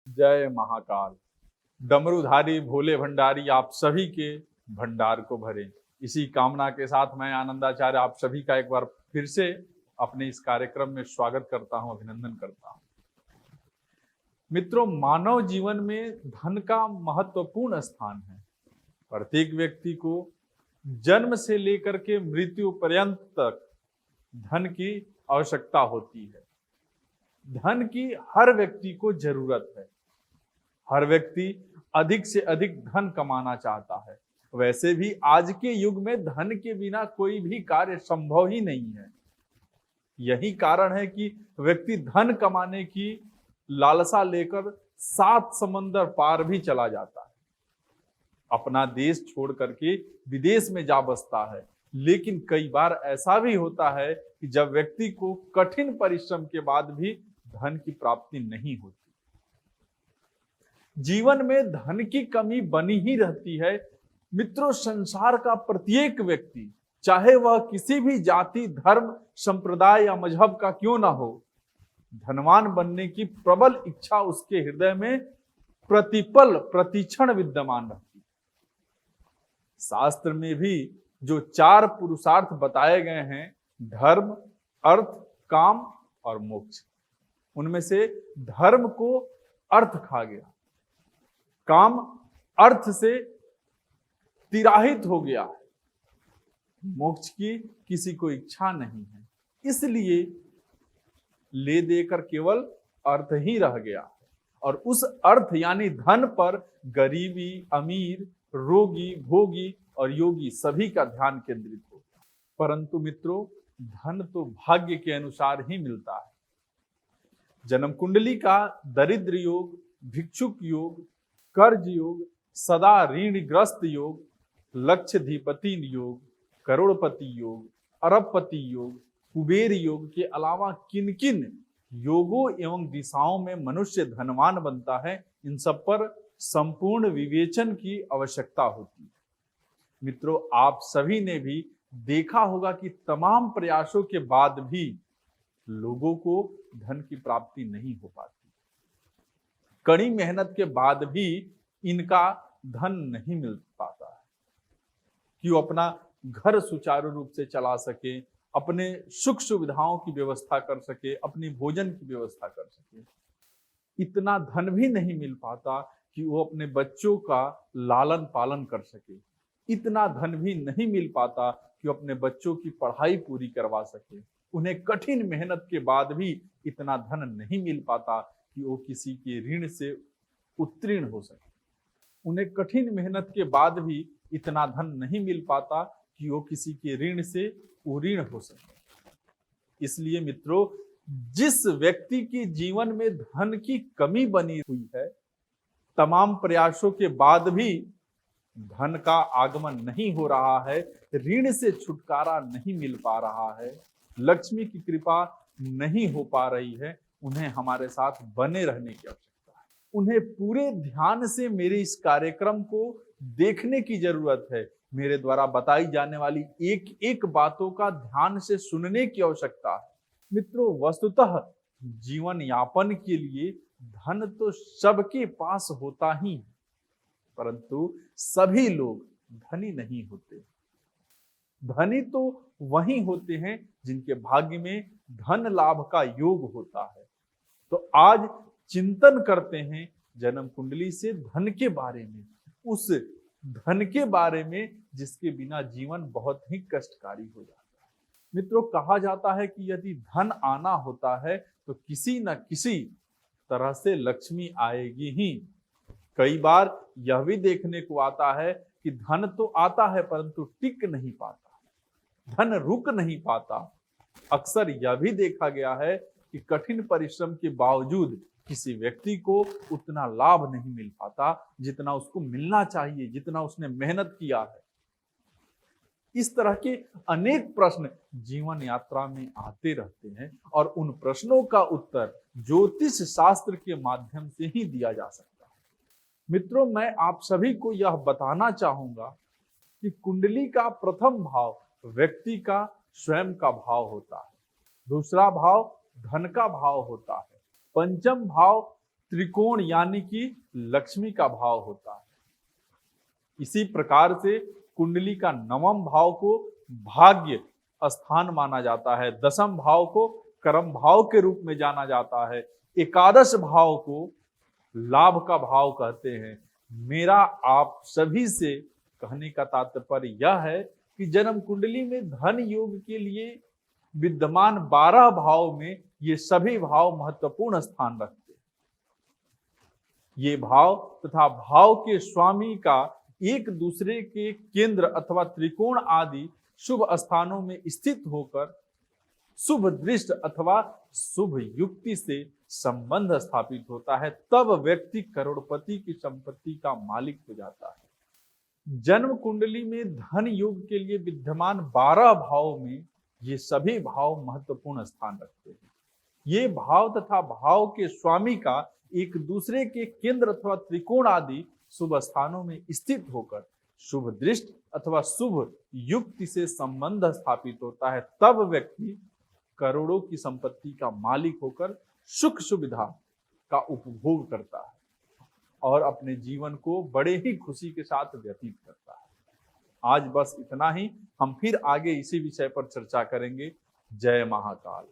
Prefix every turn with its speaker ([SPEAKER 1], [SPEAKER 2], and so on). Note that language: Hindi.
[SPEAKER 1] जय महाकाल। डमरूधारी भोले भंडारी आप सभी के भंडार को भरे, इसी कामना के साथ मैं आनंदाचार्य आप सभी का एक बार फिर से अपने इस कार्यक्रम में स्वागत करता हूं, अभिनंदन करता हूं। मित्रों, मानव जीवन में धन का महत्वपूर्ण स्थान है। प्रत्येक व्यक्ति को जन्म से लेकर के मृत्यु पर्यंत तक धन की आवश्यकता होती है। धन की हर व्यक्ति को जरूरत है। हर व्यक्ति अधिक से अधिक धन कमाना चाहता है। वैसे भी आज के युग में धन के बिना कोई भी कार्य संभव ही नहीं है। यही कारण है कि व्यक्ति धन कमाने की लालसा लेकर 7 समंदर पार भी चला जाता है, अपना देश छोड़ करके विदेश में जा बसता है। लेकिन कई बार ऐसा भी होता है कि जब व्यक्ति को कठिन परिश्रम के बाद भी धन की प्राप्ति नहीं होती, जीवन में धन की कमी बनी ही रहती है। मित्रों, संसार का प्रत्येक व्यक्ति, चाहे वह किसी भी जाति, धर्म, संप्रदाय या मजहब का क्यों ना हो, धनवान बनने की प्रबल इच्छा उसके हृदय में प्रतिपल प्रतिक्षण विद्यमान रहती है। शास्त्र में भी जो 4 पुरुषार्थ बताए गए हैं, धर्म, अर्थ, काम और मोक्ष, उनमें से धर्म को अर्थ खा गया, काम अर्थ से तिराहित हो गया, मोक्ष की किसी को इच्छा नहीं है, इसलिए ले देकर केवल अर्थ ही रह गया। और उस अर्थ यानी धन पर गरीबी, अमीर, रोगी, भोगी और योगी सभी का ध्यान केंद्रित होता है। परंतु मित्रों, धन तो भाग्य के अनुसार ही मिलता है। जन्म कुंडली का दरिद्र योग, भिक्षुक योग, कर्ज योग, सदा ऋणग्रस्त योग, लक्षाधिपति योग, करोड़पति योग, अरबपति योग, कुबेर योग के अलावा किन किन योगों एवं दिशाओं में मनुष्य धनवान बनता है, इन सब पर संपूर्ण विवेचन की आवश्यकता होती है। मित्रों, आप सभी ने भी देखा होगा कि तमाम प्रयासों के बाद भी लोगों को धन की प्राप्ति नहीं हो पाती। कड़ी मेहनत के बाद भी इनका धन नहीं मिल पाता है कि वो अपना घर सुचारू रूप से चला सके, अपने सुख सुविधाओं की व्यवस्था कर सके, अपनी भोजन की व्यवस्था कर सके। इतना धन भी नहीं मिल पाता कि वो अपने बच्चों का लालन पालन कर सके। इतना धन भी नहीं मिल पाता कि वो अपने बच्चों की पढ़ाई पूरी करवा सके। उन्हें कठिन मेहनत के बाद भी इतना धन नहीं मिल पाता कि वो किसी के ऋण से उत्तीर्ण हो सके। उन्हें कठिन मेहनत के बाद भी इतना धन नहीं मिल पाता कि वो किसी के ऋण से उऋण हो सके। इसलिए मित्रों, जिस व्यक्ति के जीवन में धन की कमी बनी हुई है, तमाम प्रयासों के बाद भी धन का आगमन नहीं हो रहा है, ऋण से छुटकारा नहीं मिल पा रहा है, लक्ष्मी की कृपा नहीं हो पा रही है, उन्हें हमारे साथ बने रहने की आवश्यकता है। उन्हें पूरे ध्यान से मेरे इस कार्यक्रम को देखने की जरूरत है। मेरे द्वारा बताई जाने वाली एक एक बातों का ध्यान से सुनने की आवश्यकता है। मित्रों, वस्तुतः जीवन यापन के लिए धन तो सबके पास होता ही है, परंतु सभी लोग धनी नहीं होते। धनी तो वही होते हैं जिनके भाग्य में धन लाभ का योग होता है। तो आज चिंतन करते हैं जन्म कुंडली से धन के बारे में, उस धन के बारे में जिसके बिना जीवन बहुत ही कष्टकारी हो जाता है। मित्रों, कहा जाता है कि यदि धन आना होता है तो किसी न किसी तरह से लक्ष्मी आएगी ही। कई बार यह भी देखने को आता है कि धन तो आता है परंतु टिक नहीं पाता, धन रुक नहीं पाता। अक्सर यह भी देखा गया है कि कठिन परिश्रम के बावजूद किसी व्यक्ति को उतना लाभ नहीं मिल पाता जितना उसको मिलना चाहिए, जितना उसने मेहनत किया है। इस तरह के अनेक प्रश्न जीवन यात्रा में आते रहते हैं और उन प्रश्नों का उत्तर ज्योतिष शास्त्र के माध्यम से ही दिया जा सकता है। मित्रों, मैं आप सभी को यह बताना चाहूंगा कि कुंडली का प्रथम भाव व्यक्ति का स्वयं का भाव होता है, दूसरा भाव धन का भाव होता है, पंचम भाव त्रिकोण यानी कि लक्ष्मी का भाव होता है। इसी प्रकार से कुंडली का नवम भाव को भाग्य स्थान माना जाता है, दसम भाव को कर्म भाव के रूप में जाना जाता है, एकादश भाव को लाभ का भाव कहते हैं। मेरा आप सभी से कहने का तात्पर्य यह है कि जन्म कुंडली में धन योग के लिए विद्यमान 12 भाव में ये सभी भाव महत्वपूर्ण स्थान रखते हैं। ये भाव तथा भाव के स्वामी का एक दूसरे के केंद्र अथवा त्रिकोण आदि शुभ स्थानों में स्थित होकर शुभ दृष्ट अथवा शुभ युक्ति से संबंध स्थापित होता है, तब व्यक्ति करोड़पति की संपत्ति का मालिक हो जाता है। जन्म कुंडली में धन योग के लिए विद्यमान 12 भाव में ये सभी भाव महत्वपूर्ण स्थान रखते हैं। ये भाव तथा भाव के स्वामी का एक दूसरे के केंद्र अथवा त्रिकोण आदि शुभ स्थानों में स्थित होकर शुभ दृष्ट अथवा शुभ युक्ति से संबंध स्थापित होता है, तब व्यक्ति करोड़ों की संपत्ति का मालिक होकर सुख सुविधा का उपभोग करता है और अपने जीवन को बड़े ही खुशी के साथ व्यतीत करता है। आज बस इतना ही, हम फिर आगे इसी विषय पर चर्चा करेंगे। जय महाकाल।